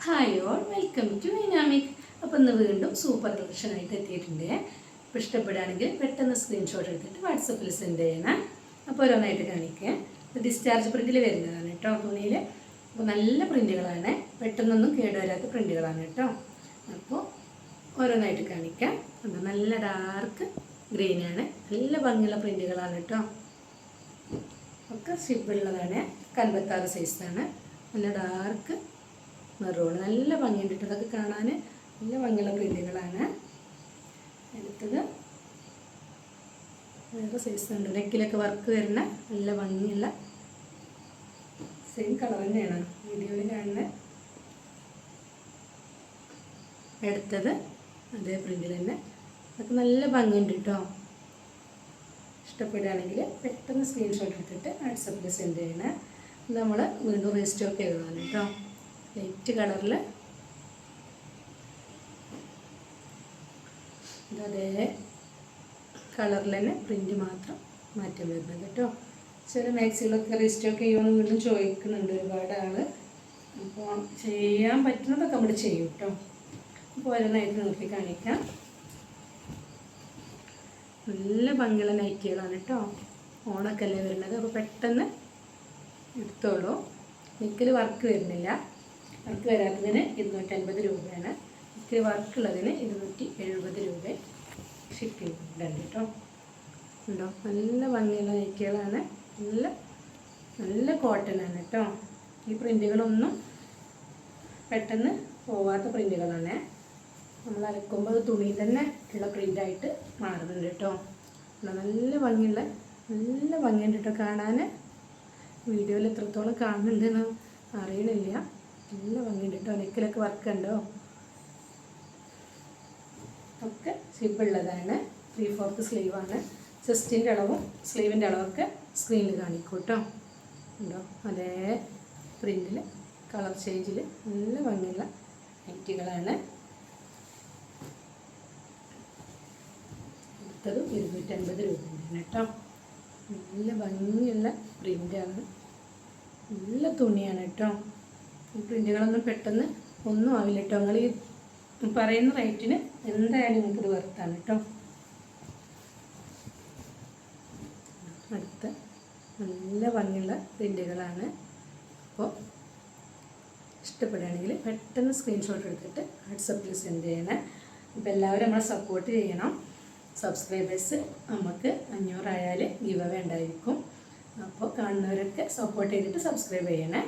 Hi all, welcome to Dynamic. അപ്പോൾ ഇന്ന് വീണ്ടും സൂപ്പർ കളക്ഷനായിട്ട് എത്തിയിട്ടുണ്ട്. അപ്പോൾ ഇഷ്ടപ്പെടുകയാണെങ്കിൽ പെട്ടെന്ന് സ്ക്രീൻഷോട്ട് എടുത്തിട്ട് വാട്സപ്പിൽ സെൻഡ് ചെയ്യണം. അപ്പോൾ ഓരോന്നായിട്ട് കാണിക്കുക. ഇത് ഡിസ്ചാർജ് പ്രിൻറ്റിൽ വരുന്നതാണ് കേട്ടോ. തുണിയിൽ അപ്പോൾ നല്ല പ്രിൻറ്റുകളാണ്, പെട്ടെന്നൊന്നും കേടുവരാത്ത പ്രിൻറ്റുകളാണ് കേട്ടോ. അപ്പോൾ ഓരോന്നായിട്ട് കാണിക്കാം. അപ്പോൾ നല്ല ഡാർക്ക് ഗ്രീനാണ്, നല്ല ഭംഗിയുള്ള പ്രിൻറ്റുകളാണ് കേട്ടോ. ഒക്കെ ഷിപ്പുള്ളതാണ്, 56 സൈസാണ്. നല്ല ഡാർക്ക് മെറൂൺ, നല്ല ഭംഗിയുണ്ട് കേട്ടോ. അതൊക്കെ കാണാൻ നല്ല ഭംഗിയുള്ള പ്രിൻറ്റുകളാണ്. അടുത്തത് വേറെ സൈസുണ്ട്, നെക്കിലൊക്കെ വർക്ക് വരുന്ന നല്ല ഭംഗിയുള്ള സെയിം കളർ തന്നെയാണ് വീഡിയോയിൽ കാണുന്നത്. അടുത്തത് അതേ പ്രിൻറ്റിൽ തന്നെ, അതൊക്കെ നല്ല ഭംഗിയുണ്ട് കേട്ടോ. ഇഷ്ടപ്പെടുകയാണെങ്കിൽ പെട്ടെന്ന് സ്ക്രീൻഷോട്ട് എടുത്തിട്ട് വാട്സപ്പിൽ സെൻഡ് ചെയ്യണേ. നമ്മൾ വീണ്ടും റീസ്റ്റോക്ക് ചെയ്തതാണ് കേട്ടോ. ലൈറ്റ് കളറിൽ അതേ കളറിൽ തന്നെ പ്രിൻറ്റ് മാത്രം മാറ്റം വരുന്നത് കേട്ടോ. ചില മാക്സികളൊക്കെ റീസ്റ്റോക്ക് ചെയ്യുമെന്ന് വീണ്ടും ചോദിക്കുന്നുണ്ട് ഒരുപാട് ആൾ. അപ്പോൾ ചെയ്യാൻ പറ്റുന്നതൊക്കെ നമ്മൾ ചെയ്യും കേട്ടോ. അപ്പോൾ ഓരോന്നായിട്ട് നോക്കി കാണിക്കാം. നല്ല ഭംഗിയുള്ള നൈറ്റികളാണ് കേട്ടോ. ഓണൊക്കെ അല്ലേ വരുന്നത്, അപ്പോൾ പെട്ടെന്ന് എടുത്തോളൂ. നെക്കിൽ വർക്ക് വരുന്നില്ല, വർക്ക് വരാത്തതിന് 250 രൂപയാണ്. നെക്കിൽ വർക്കുള്ളതിന് 270 രൂപ ഷിപ്പിംഗ് ഉണ്ട് കേട്ടോ. ഉണ്ടോ, നല്ല ഭംഗിയുള്ള നൈറ്റികളാണ്, നല്ല നല്ല കോട്ടനാണ് കേട്ടോ. ഈ പ്രിൻറ്റുകളൊന്നും പെട്ടെന്ന് പോവാത്ത പ്രിൻറ്റുകളാണ്. നമ്മൾ അലക്കുമ്പോൾ അത് തുണി തന്നെ ഉള്ള പ്രിൻ്റായിട്ട് മാറുന്നുണ്ട് കേട്ടോ. നല്ല ഭംഗിയുള്ള നല്ല ഭംഗിയുണ്ട് കേട്ടോ കാണാൻ. വീഡിയോയിൽ എത്രത്തോളം കാണുന്നുണ്ടെന്ന് അറിയണില്ല, നല്ല ഭംഗിയുണ്ട് കേട്ടോ. നെക്കിലൊക്കെ വർക്ക് ഉണ്ടോ, ഒക്കെ സ്ലിപ്പുള്ളതാണ്. 3/4 സ്ലീവാണ്. ചെസ്റ്റിൻ്റെ അളവും സ്ലീവിൻ്റെ അളവൊക്കെ സ്ക്രീനിൽ കാണിക്കും കേട്ടോ. ഉണ്ടോ, അതേ പ്രിൻറ്റിൽ കളർ ചേഞ്ചിൽ നല്ല ഭംഗിയുള്ള നൈറ്റികളാണ്. അടുത്തതും 250 രൂപയാണ് കേട്ടോ. നല്ല ഭംഗിയുള്ള പ്രിൻ്റാണ്, നല്ല തുണിയാണ് കേട്ടോ. ഈ പ്രിൻറ്റുകളൊന്നും പെട്ടെന്ന് ഒന്നും ആവില്ല കേട്ടോ. നിങ്ങൾ ഈ പറയുന്ന റേറ്റിന് എന്തായാലും നിങ്ങൾക്കിത് വർത്താണ് കേട്ടോ. അടുത്ത നല്ല ഭംഗിയുള്ള പ്രിൻറ്റുകളാണ്. അപ്പോൾ ഇഷ്ടപ്പെടുകയാണെങ്കിൽ പെട്ടെന്ന് സ്ക്രീൻഷോട്ട് എടുത്തിട്ട് വാട്സപ്പിൽ സെൻഡ് ചെയ്യണേ. അപ്പോൾ എല്ലാവരും നമ്മളെ സപ്പോർട്ട് ചെയ്യണം. സബ്സ്ക്രൈബേഴ്സ് നമുക്ക് 500 ആയാൽ ഗിവ് അവേ ഉണ്ടായിരിക്കും. അപ്പോൾ കാണുന്നവരൊക്കെ സപ്പോർട്ട് ചെയ്തിട്ട് സബ്സ്ക്രൈബ് ചെയ്യണേ.